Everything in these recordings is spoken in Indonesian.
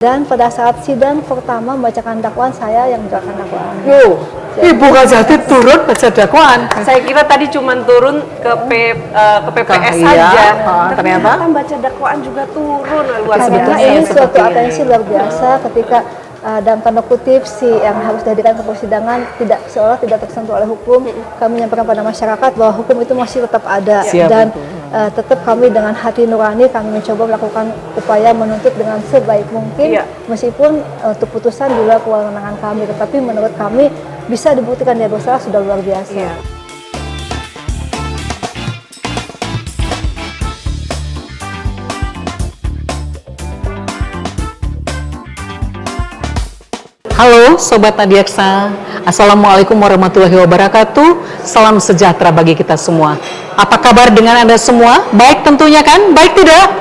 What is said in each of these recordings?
Dan pada saat sidang pertama membacakan dakwaan, saya yang membacakan dakwaan. Ibu Kajati turun baca dakwaan. Saya kira tadi cuma turun ke PPS saja. Ternyata baca dakwaan juga turun luar Karena biasa. ini suatu atensi luar biasa ketika dalam tanda kutip si yang harus dihadirkan ke persidangan seolah tidak tersentuh oleh hukum. Kami menyampaikan pada masyarakat bahwa hukum itu masih tetap ada. Dan tetap kami dengan hati nurani kami mencoba melakukan upaya menuntut dengan sebaik mungkin, meskipun untuk putusan di luar kewenangan kami, tetapi menurut kami bisa dibuktikan dia bersalah sudah luar biasa. halo Sobat Nadiaksa, Assalamualaikum warahmatullahi wabarakatuh. Salam sejahtera bagi kita semua. Apa kabar dengan Anda semua? Baik tentunya kan? Baik tidak?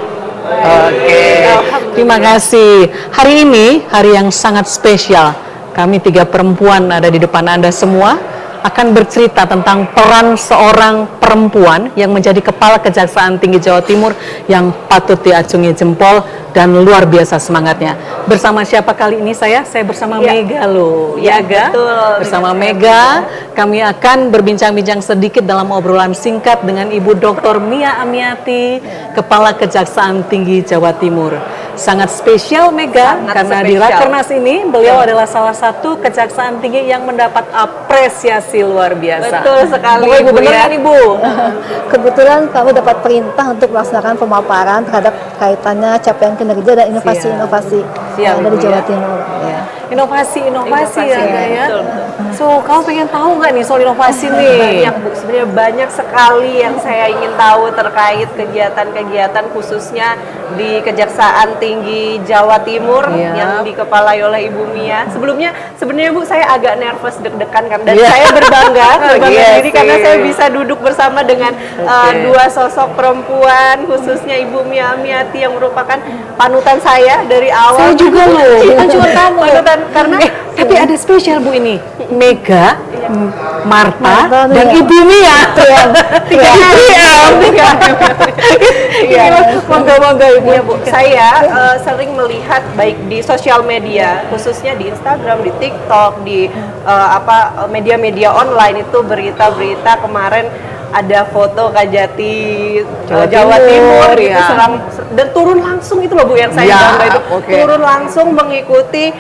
Oke, terima kasih. Hari ini hari yang sangat spesial. Kami 3 perempuan ada di depan Anda semua akan bercerita tentang peran seorang perempuan yang menjadi Kepala Kejaksaan Tinggi Jawa Timur yang patut diacungi jempol dan luar biasa semangatnya. Bersama siapa kali ini saya? Saya bersama Mega loh. Ya, Ga? Bersama Mega, kami akan berbincang-bincang sedikit dalam obrolan singkat dengan Ibu Dr. Mia Amiati, Kepala Kejaksaan Tinggi Jawa Timur. Sangat spesial Mega, karena di Rakernas ini beliau adalah salah satu kejaksaan tinggi yang mendapat apresiasi luar biasa. Betul sekali, Ibu. Bu, Benar ya. kan Ibu? Kebetulan kami dapat perintah untuk melaksanakan pemaparan terhadap kaitannya capaian kinerja dan inovasi-inovasi dari Jawa Timur. Inovasi ya, ya. So, kamu pengen tahu nggak nih soal inovasi nih? Banyak, Bu. Sebenarnya banyak sekali yang saya ingin tahu terkait kegiatan-kegiatan khususnya di Kejaksaan Tinggi Jawa Timur yang dikepalai oleh Ibu Mia. Sebelumnya sebenarnya Bu, saya agak nervous, deg-degan kan, dan saya berbangga diri karena saya bisa duduk bersama dengan 2 sosok perempuan, khususnya Ibu Mia Amiati yang merupakan panutan saya dari awal. Saya juga loh, bukan cuma kamu. Panutan karena tapi ada spesial Bu ini, Mega, Marta, dan Ibu Mia. Tiga Monggo Ibu. Ya, Bu. Saya sering melihat baik di sosial media, khususnya di Instagram, di TikTok, di media-media online itu berita-berita kemarin ada foto Kajati Jawa Timur gitu dan turun langsung itu loh Bu yang saya bangga itu. Turun langsung mengikuti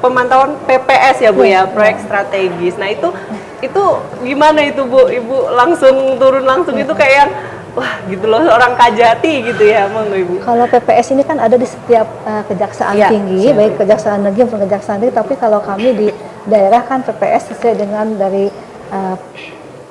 pemantauan PPS ya Bu ya, proyek strategis. Nah, itu gimana itu Bu? Ibu langsung turun langsung itu kayak wah gitu loh, seorang Kajati gitu ya, monggo Ibu. Kalau PPS ini kan ada di setiap kejaksaan tinggi, baik kejaksaan negeri maupun kejaksaan tinggi. Tapi kalau kami di daerah kan PPS sesuai dengan dari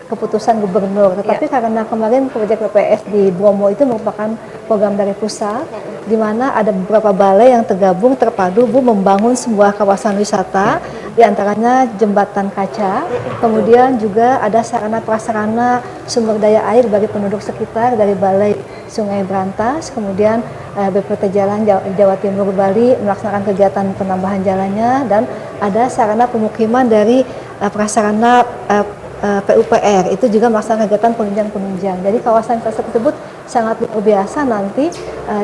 keputusan gubernur. Tetapi karena kemarin proyek PPS di Bromo itu merupakan program dari pusat, di mana ada beberapa balai yang terpadu Bu, membangun sebuah kawasan wisata, diantaranya jembatan kaca, kemudian juga ada sarana prasarana sumber daya air bagi penduduk sekitar dari Balai Sungai Brantas, kemudian BPT Jalan Jawa Timur Bali melaksanakan kegiatan penambahan jalannya, dan ada sarana pemukiman dari prasarana PUPR itu juga melaksanakan kegiatan penunjang. Jadi kawasan tersebut sangat luar biasa nanti,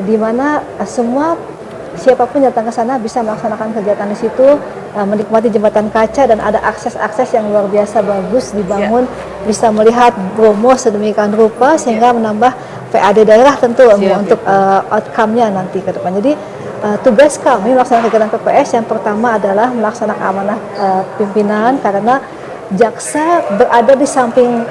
di mana semua siapapun datang ke sana bisa melaksanakan kegiatan di situ, menikmati jembatan kaca, dan ada akses-akses yang luar biasa bagus dibangun, bisa melihat Bromo sedemikian rupa sehingga menambah PAD daerah tentu untuk outcome-nya nanti ke depan. Jadi tugas kami melaksanakan kegiatan PPS yang pertama adalah melaksanakan amanah pimpinan, karena jaksa berada di samping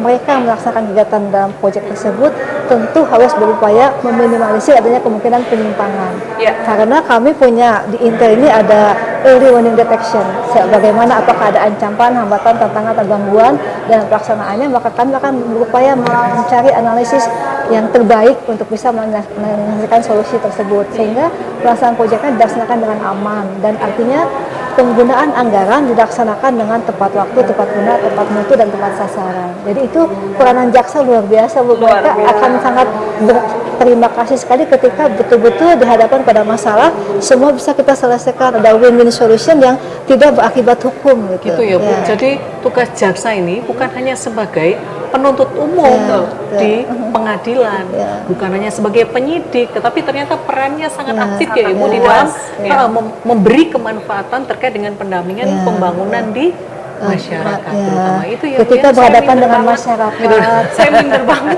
mereka melaksanakan kegiatan dalam proyek tersebut, tentu harus berupaya meminimalisir adanya kemungkinan penyimpangan. Karena kami punya di Intel ini ada early warning detection, bagaimana apakah ada ancaman, hambatan, tantangan, atau gangguan dalam pelaksanaannya, maka kami akan berupaya mencari analisis yang terbaik untuk bisa menghasilkan solusi tersebut, sehingga pelaksanaan proyeknya dilaksanakan dengan aman, dan artinya penggunaan anggaran dilaksanakan dengan tepat waktu, tepat guna, tepat mutu, dan tepat sasaran. Jadi itu peranan jaksa luar biasa Bu. Mereka akan sangat berterima kasih sekali ketika betul-betul dihadapkan pada masalah, semua bisa kita selesaikan, ada win-win solution yang tidak berakibat hukum gitu. Gitu ya Bu. Jadi tugas jaksa ini bukan hanya sebagai penuntut umum Ya, di pengadilan, Ya. bukan hanya sebagai penyidik, tetapi ternyata perannya sangat Ya, aktif ya sangat Ibu di luas. dalam Ya. memberi kemanfaatan terkait dengan pendampingan Ya. pembangunan di masyarakat, Ya. terutama itu ya Bu, Ketika ya. berhadapan minder dengan banget. masyarakat. Saya minder banget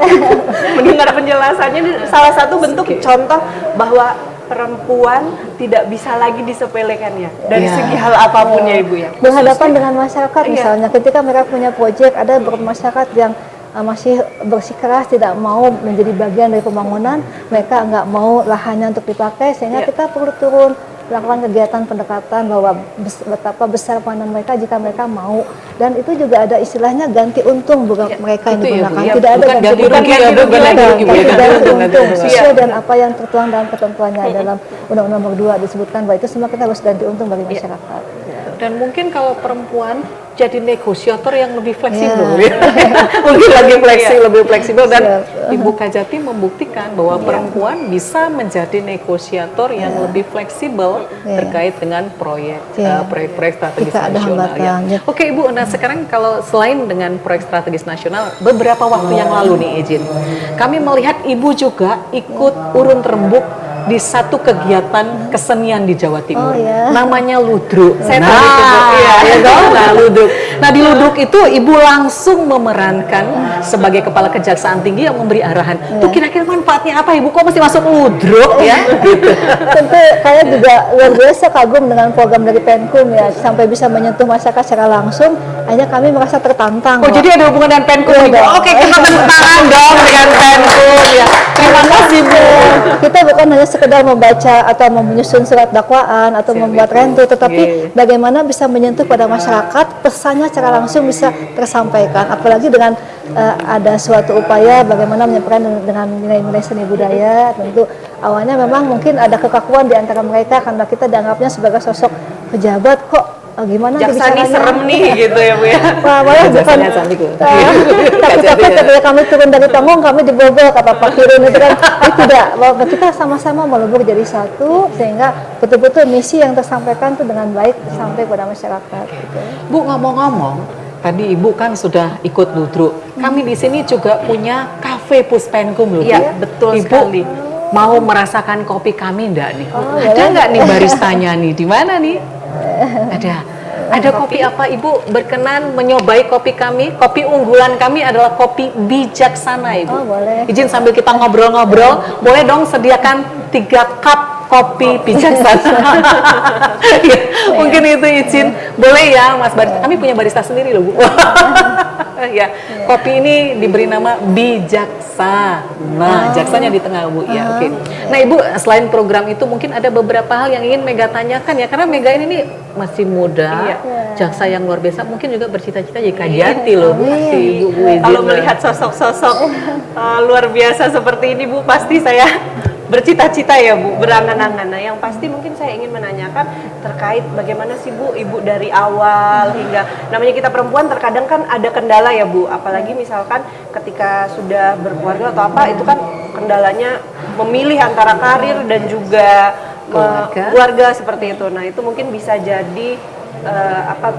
mendengar penjelasannya. Ini salah satu bentuk contoh bahwa perempuan tidak bisa lagi disepelekan ya dari Iya. segi hal apapun ya Ibu ya. Berhadapan dengan masyarakat Iya. misalnya ketika mereka punya proyek, ada beberapa masyarakat yang masih bersikeras tidak mau menjadi bagian dari pembangunan, mereka nggak mau lahannya untuk dipakai, sehingga Iya. kita perlu turun melakukan kegiatan pendekatan bahwa betapa besar peranan mereka jika mereka mau, dan itu juga ada istilahnya ganti untung buat mereka yang Itu ya, Bu, digunakan, ya. tidak ada Bukan ganti bukan rugi ya, Bu, bukan rugi, ganti rugi, Bu, ya. tapi Ganti ganti untung, untung ganti untung. sesuai dengan apa yang tertuang dalam ketentuannya dalam Undang-Undang Nomor 2 disebutkan bahwa itu semua kita harus ganti untung bagi masyarakat. Dan mungkin kalau perempuan jadi negosiator yang lebih fleksibel, Ya. ya. Mungkin lebih fleksibel dan Siap. Ibu Kajati membuktikan bahwa perempuan bisa menjadi negosiator yang lebih fleksibel Ya. terkait dengan proyek Ya. proyek-proyek strategis Jika ada nasional. hambatan, ya. Oke Ibu, nah sekarang kalau selain dengan proyek strategis nasional, beberapa waktu yang lalu nih izin, kami melihat Ibu juga ikut urun rembuk di satu kegiatan kesenian di Jawa Timur, Oh, ya. namanya ludruk. Saya tahu itu, Bu. Iya. Ya dong, nah ludruk. Nah di ludruk itu Ibu langsung memerankan sebagai kepala Kejaksaan Tinggi yang memberi arahan. Tuh kira-kira manfaatnya apa Ibu? Kok mesti masuk ludruk ya? Gitu. Tentu saya juga luar biasa kagum dengan program dari Penkum ya, sampai bisa menyentuh masyarakat secara langsung. Hanya kami merasa tertantang. Oh Wak. jadi ada hubungan dengan Penkum Iya Ibu? dong. Oke, kita tepuk tangan dong dengan Penkum ya. Terima kasih Bu. Kita bukan hanya sekedar membaca atau menyusun surat dakwaan atau membuat rentu, tetapi bagaimana bisa menyentuh pada masyarakat, pesannya secara langsung bisa tersampaikan. Apalagi dengan ada suatu upaya bagaimana menyampaikan dengan nilai-nilai seni budaya. Tentu awalnya memang mungkin ada kekakuan di antara mereka karena kita dianggapnya sebagai sosok pejabat, kok gimana Jaksa nih bicaranya? serem nih gitu ya Bu ya. Wah, malah bukan. Jasanya cantik loh. Tapi ketika kami turun dari panggung, kami dibobol kata Pak Kirun itu kan. Tidak, bahwa kita sama-sama melebur jadi satu sehingga betul-betul misi yang tersampaikan itu dengan baik sampai pada masyarakat. Gitu. Bu, ngomong-ngomong, tadi Ibu kan sudah ikut ludruk. Kami di sini juga punya kafe Puspenkum loh. Iya, Bu. betul Ibu sekali. mau merasakan kopi kami enggak nih? Oh, Ada boleh. nggak nih baristanya nih? Di mana nih? Ada. Ada kopi apa Ibu berkenan menyobai kopi kami? Kopi unggulan kami adalah kopi bijaksana Ibu. Oh, boleh. Izin sambil kita ngobrol-ngobrol, boleh dong sediakan 3 cup kopi bijaksana. Ya, mungkin itu izin. Boleh ya Mas Barista. Kami punya barista sendiri loh Bu. Ya, kopi ini diberi nama bijaksana. Jaksanya di tengah Bu. Ya, oke. Nah Ibu, selain program itu mungkin ada beberapa hal yang ingin Mega tanyakan ya, karena Mega ini nih masih muda, Iya. jaksa yang luar biasa, mungkin juga bercita-cita jadi Kajati loh. Si Ibu izin. Kalau melihat sosok-sosok luar biasa seperti ini Bu, pasti saya bercita-cita ya Bu, berangan-angan. Nah yang pasti mungkin saya ingin menanyakan terkait bagaimana sih Bu, Ibu dari awal hingga, namanya kita perempuan terkadang kan ada kendala ya Bu, apalagi misalkan ketika sudah berkeluarga atau apa, itu kan kendalanya memilih antara karir dan juga keluarga seperti itu. Nah itu mungkin bisa jadi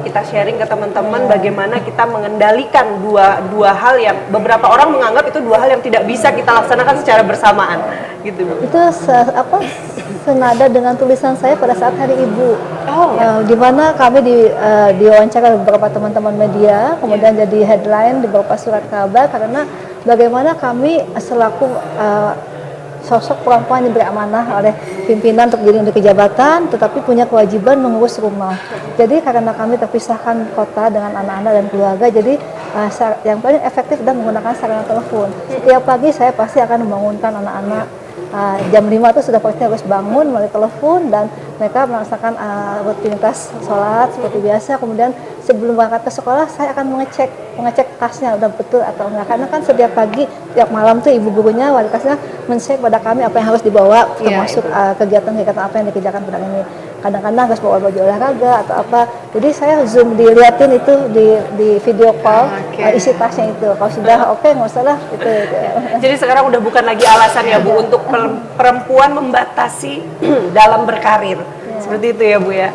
kita sharing ke teman-teman bagaimana kita mengendalikan dua hal yang beberapa orang menganggap itu dua hal yang tidak bisa kita laksanakan secara bersamaan gitu Bu. Itu senada dengan tulisan saya pada saat Hari Ibu. Di mana kami diwawancara beberapa teman-teman media, kemudian jadi headline di beberapa surat kabar karena bagaimana kami selaku sosok perempuan yang diberi amanah oleh pimpinan untuk diri untuk jabatan, tetapi punya kewajiban mengurus rumah. Jadi karena kami terpisahkan kota dengan anak-anak dan keluarga, jadi yang paling efektif adalah menggunakan sarana telepon. Setiap pagi saya pasti akan membangunkan anak-anak. Jam 5 itu sudah pasti harus bangun melalui telepon dan mereka melaksanakan rutinitas sholat seperti biasa. Kemudian sebelum berangkat ke sekolah saya akan mengecek tasnya udah betul atau enggak, karena kan setiap pagi tiap malam tuh ibu gurunya wali kelasnya men-share pada kami apa yang harus dibawa, termasuk kegiatan-kegiatan apa yang dikerjakan pada ini. Kadang-kadang harus bawa baju olahraga atau apa, jadi saya zoom diliatin itu di video call isi tasnya itu. Kalau sudah oke, nggak usah lah gitu. Jadi sekarang udah bukan lagi alasan ya Bu untuk perempuan membatasi dalam berkarir. Seperti itu ya Bu ya.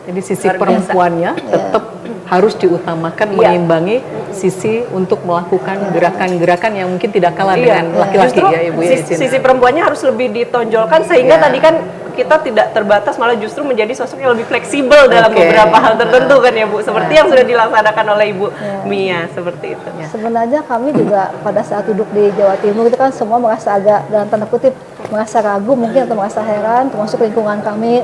Jadi sisi Luar biasa. perempuannya tetap harus diutamakan, Iya. mengimbangi sisi untuk melakukan gerakan-gerakan yang mungkin tidak kalah Iya. dengan laki-laki Justru ya Ibu ya. sisi perempuannya harus lebih ditonjolkan sehingga Iya. tadi kan kita tidak terbatas, malah justru menjadi sosok yang lebih fleksibel dalam Oke. beberapa hal tertentu kan ya Bu, seperti yang sudah dilaksanakan oleh Ibu Mia seperti itu. Sebenarnya kami juga pada saat duduk di Jawa Timur itu kan semua merasa agak dalam tanda kutip merasa ragu mungkin atau merasa heran, termasuk lingkungan kami,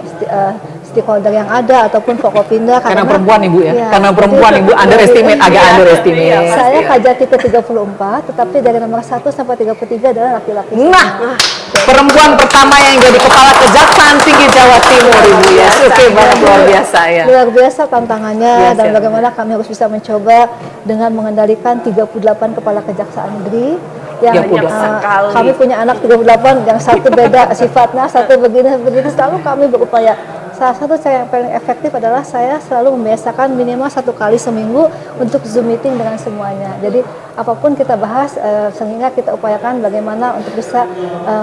stakeholder yang ada ataupun Forkopimda Karena perempuan Ibu ya. Karena perempuan itu- Ibu underestimate, agak Iya. underestimate. Iya, Saya pasti. Kajati ke-34, tetapi dari nomor 1 sampai 33 adalah laki-laki. Nah, perempuan pertama yang jadi kepala Kejaksaan Tinggi Jawa Timur Ibu ya. Oke, banget luar biasa ya. Luar biasa tantangannya Iya, dan siap. bagaimana kami harus bisa mencoba dengan mengendalikan 38 kepala kejaksaan negeri yang 38. Sekali. kami punya anak 38 yang satu beda sifatnya, satu begini begitu, selalu kami berupaya. Salah satu cara yang paling efektif adalah saya selalu membiasakan minimal 1 kali seminggu untuk Zoom meeting dengan semuanya. Jadi apapun kita bahas sehingga kita upayakan bagaimana untuk bisa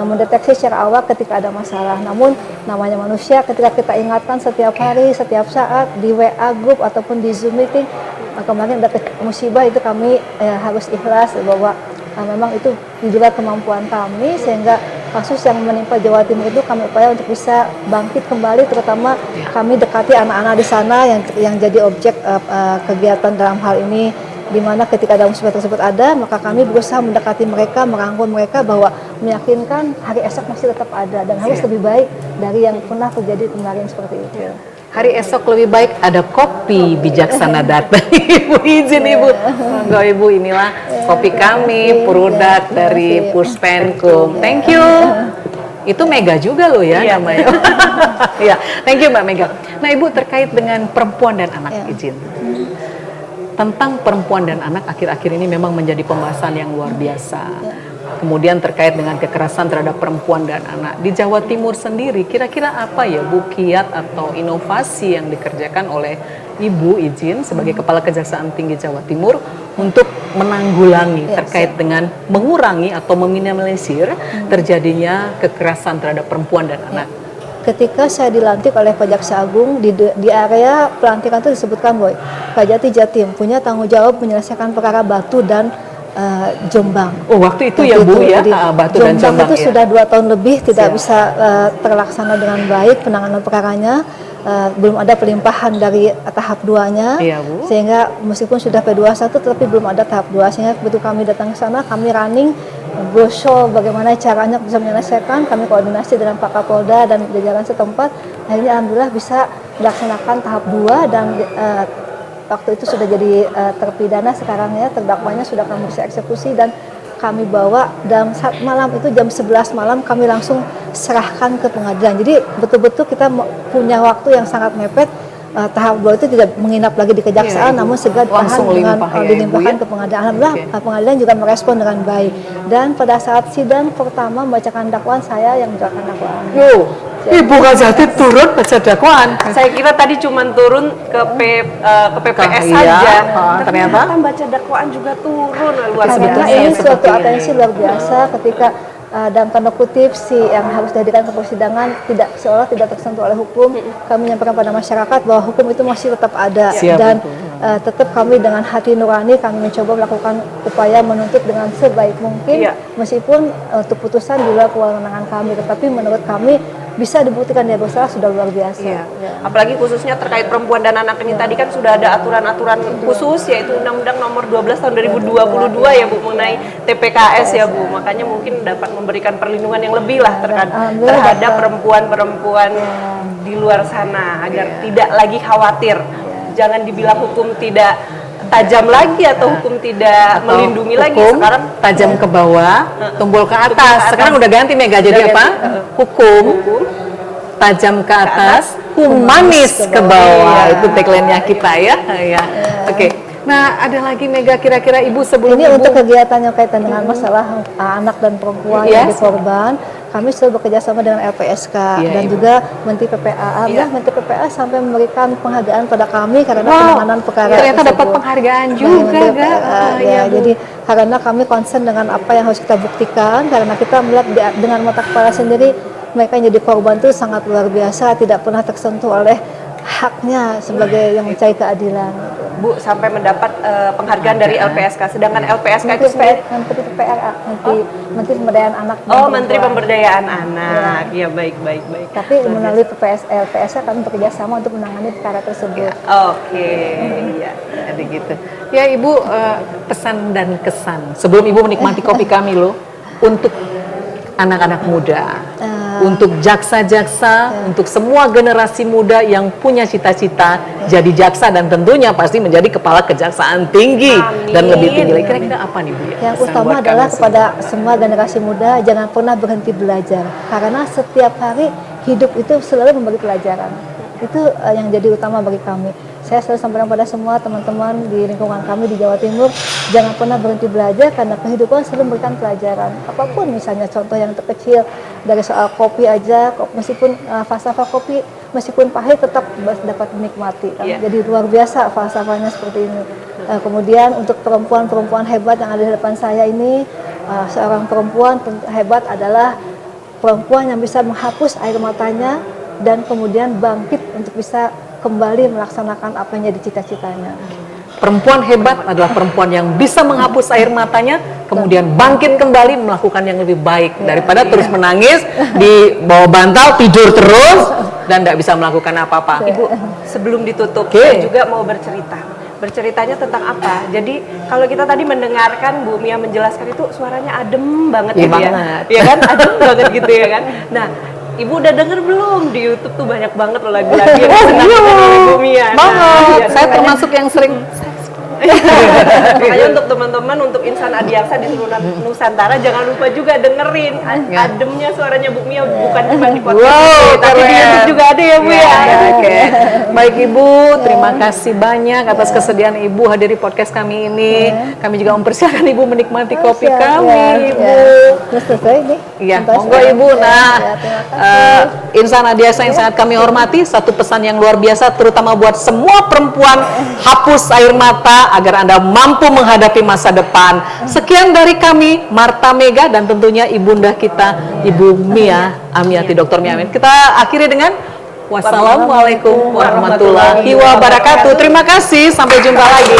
mendeteksi secara awal ketika ada masalah. Namun namanya manusia, ketika kita ingatkan setiap hari, setiap saat di WA group ataupun di Zoom meeting, kemarin ada musibah itu kami harus ikhlas bahwa memang itu di luar kemampuan kami, sehingga kasus yang menimpa Jawa Timur itu kami upaya untuk bisa bangkit kembali, terutama kami dekati anak-anak di sana yang jadi objek kegiatan dalam hal ini, di mana ketika ada musibah tersebut ada, maka kami berusaha mendekati mereka, merangkul mereka bahwa meyakinkan hari esok masih tetap ada dan harus lebih baik dari yang pernah terjadi kemarin seperti itu. Hari esok lebih baik ada kopi bijaksana datang. Ibu izin Ibu. Monggo Ibu, inilah kopi kami, produk dari Puspenkum. Thank you. Itu Mega juga loh ya namanya. Iya, thank you Mbak Mega. Nah Ibu, terkait dengan perempuan dan anak, izin. Tentang perempuan dan anak akhir-akhir ini memang menjadi pembahasan yang luar biasa. Kemudian terkait dengan kekerasan terhadap perempuan dan anak. Di Jawa Timur sendiri, kira-kira apa ya Bu kiat atau inovasi yang dikerjakan oleh Ibu izin sebagai Kepala Kejaksaan Tinggi Jawa Timur untuk menanggulangi terkait dengan mengurangi atau meminimalisir terjadinya kekerasan terhadap perempuan dan anak? Ketika saya dilantik oleh Pak Jaksa Agung di area pelantikan itu disebutkan Boy, Kajati Jatim punya tanggung jawab menyelesaikan perkara Batu dan Jombang. Oh waktu itu ya Bu ya, Jadi, Batu dan Jombang itu ya. sudah 2 tahun lebih tidak Siap. bisa terlaksana dengan baik penanganan perkaranya. Belum ada pelimpahan dari tahap 2-nya, Iya, Bu. sehingga meskipun sudah P21 tetapi belum ada tahap 2, sehingga begitu kami datang ke sana kami running brosur bagaimana caranya bisa menyelesaikan, kami koordinasi dengan Pak Kapolda dan jajaran setempat, akhirnya alhamdulillah bisa dilaksanakan tahap 2 dan waktu itu sudah jadi terpidana, sekarang ya terdakwanya sudah kami bisa eksekusi dan kami bawa dalam saat malam itu jam 11 malam kami langsung serahkan ke pengadilan. Jadi betul-betul kita punya waktu yang sangat mepet. Tahap 2 itu tidak menginap lagi di kejaksaan, namun segera Langsung ditahan dengan limpah ya, dilimpahkan Ibu, ya? ke pengadilan. Alhamdulillah pengadilan juga merespon dengan baik. Dan pada saat sidang pertama membacakan dakwaan, saya yang membacakan dakwaan. Yo, Ibu Kajati turun baca dakwaan. Saya kira tadi cuma turun ke PPS Iya, saja. ternyata baca dakwaan juga turun luar Karena biasa. ini suatu seperti atensi luar biasa ketika dalam tanda kutip si yang harus dihadirkan ke persidangan seolah tidak tersentuh oleh hukum. Kami menyampaikan pada masyarakat bahwa hukum itu masih tetap ada. Siap, Dan betul. tetap kami dengan hati nurani kami mencoba melakukan upaya menuntut dengan sebaik mungkin, Iya. meskipun untuk putusan di luar kewenangan kami, tetapi menurut kami bisa dibuktikan dia bersalah sudah luar biasa. Iya. Ya. Apalagi khususnya terkait perempuan dan anak ini tadi kan sudah ada aturan-aturan khusus, yaitu Undang-Undang Nomor 12 Tahun 2022 ya Bu mengenai TPKS ya Bu. Makanya mungkin dapat memberikan perlindungan yang lebih lah Alhamdulillah terhadap dapat. perempuan-perempuan di luar sana agar tidak lagi khawatir. Jangan dibilang hukum tidak tajam lagi atau hukum tidak Atau melindungi lagi. hukum Sekarang tajam ke bawah, tumpul ke Tumpul ke atas. atas. Sekarang udah ganti Mega jadi Udah apa? ganti, Hukum tajam ke atas, humanis ke bawah. Iya. Itu tagline-nya kita ya. Ya. Oke. Nah, ada lagi Mega kira-kira Ibu sebelum Ini Ibu untuk kegiatan yang kaitan dengan masalah anak dan perempuan yang Yes. jadi korban. Kami selalu bekerja sama dengan LPSK Iya, dan Ibu. juga Menteri PPA. Iya. Menteri PPA sampai memberikan penghargaan pada kami karena Wow, penanganan perkara ternyata dapat tersebut. penghargaan Dari juga, Menteri Ga? PPA, Ah, ya, iya, Bu. jadi karena kami concern dengan apa yang harus kita buktikan, karena kita melihat dengan mata kepala sendiri mereka yang jadi korban itu sangat luar biasa, tidak pernah tersentuh oleh haknya sebagai yang mencari keadilan. Bu sampai mendapat penghargaan dari LPSK. Sedangkan LPSK itu sendiri Menteri PPRA, Menteri Pemberdayaan Anak. dan Oh, Menteri Perempuan. Pemberdayaan Anak. Ya, baik. Tapi melalui LPSK kami bekerja sama untuk menangani perkara tersebut. Oke. Ya. Jadi gitu. Ya Ibu, pesan dan kesan sebelum Ibu menikmati kopi kami loh, untuk anak-anak muda, untuk jaksa-jaksa, untuk semua generasi muda yang punya cita-cita jadi jaksa dan tentunya pasti menjadi kepala kejaksaan tinggi dan lebih tinggi lagi. Kira-kira apa nih Bu ya? Yang pesan utama buat adalah kami kepada semua generasi muda, jangan pernah berhenti belajar. Karena setiap hari hidup itu selalu memberi pelajaran. Itu yang jadi utama bagi kami. Saya selalu sampaikan pada semua teman-teman di lingkungan kami di Jawa Timur, jangan pernah berhenti belajar karena kehidupan selalu memberikan pelajaran. Apapun misalnya contoh yang terkecil dari soal kopi aja, meskipun falsafah kopi meskipun pahit tetap dapat dinikmati. Kan? Yeah. Jadi luar biasa falsafahnya seperti ini. Kemudian untuk perempuan-perempuan hebat yang ada di depan saya ini, seorang perempuan hebat adalah perempuan yang bisa menghapus air matanya dan kemudian bangkit untuk bisa kembali melaksanakan apa yang jadi cita-citanya. Perempuan hebat adalah perempuan yang bisa menghapus air matanya, kemudian bangkit kembali melakukan yang lebih baik daripada terus menangis di bawah bantal, tidur terus dan tidak bisa melakukan apa-apa. Ibu, sebelum ditutup, saya juga mau bercerita. Berceritanya tentang apa? Jadi kalau kita tadi mendengarkan Bu Mia menjelaskan itu suaranya adem banget gitu ya. Iya kan? Adem banget gitu ya kan. Nah, Ibu udah denger belum di YouTube tuh banyak banget loh lagu-lagu yang disenangkan oleh Bu Mia. Banget. Saya makanya- termasuk yang sering Makanya untuk teman-teman, untuk insan Adiaksa di seluruh Nusantara, jangan lupa juga dengerin ademnya suaranya Bu Mia, bukan cuma di podcast ini, tapi di YouTube juga ada ya Bu ya. Oke. Baik Ibu, terima kasih banyak atas kesediaan Ibu hadiri podcast kami ini. Kami juga mempersilakan Ibu menikmati kopi kami, Ibu. Sudah selesai nih. Iya, Tuntas monggo ya. Ibu. Nah, Ya, terima kasih. insan Adiaksa yang sangat kami hormati, satu pesan yang luar biasa terutama buat semua perempuan, hapus air mata agar Anda mampu menghadapi masa depan. Sekian dari kami, Marta Mega dan tentunya ibunda kita, Ibu Mia Amiati, Dr. Mia Amiati. Kita akhiri dengan wassalamualaikum warahmatullahi wabarakatuh. Terima kasih, sampai jumpa lagi.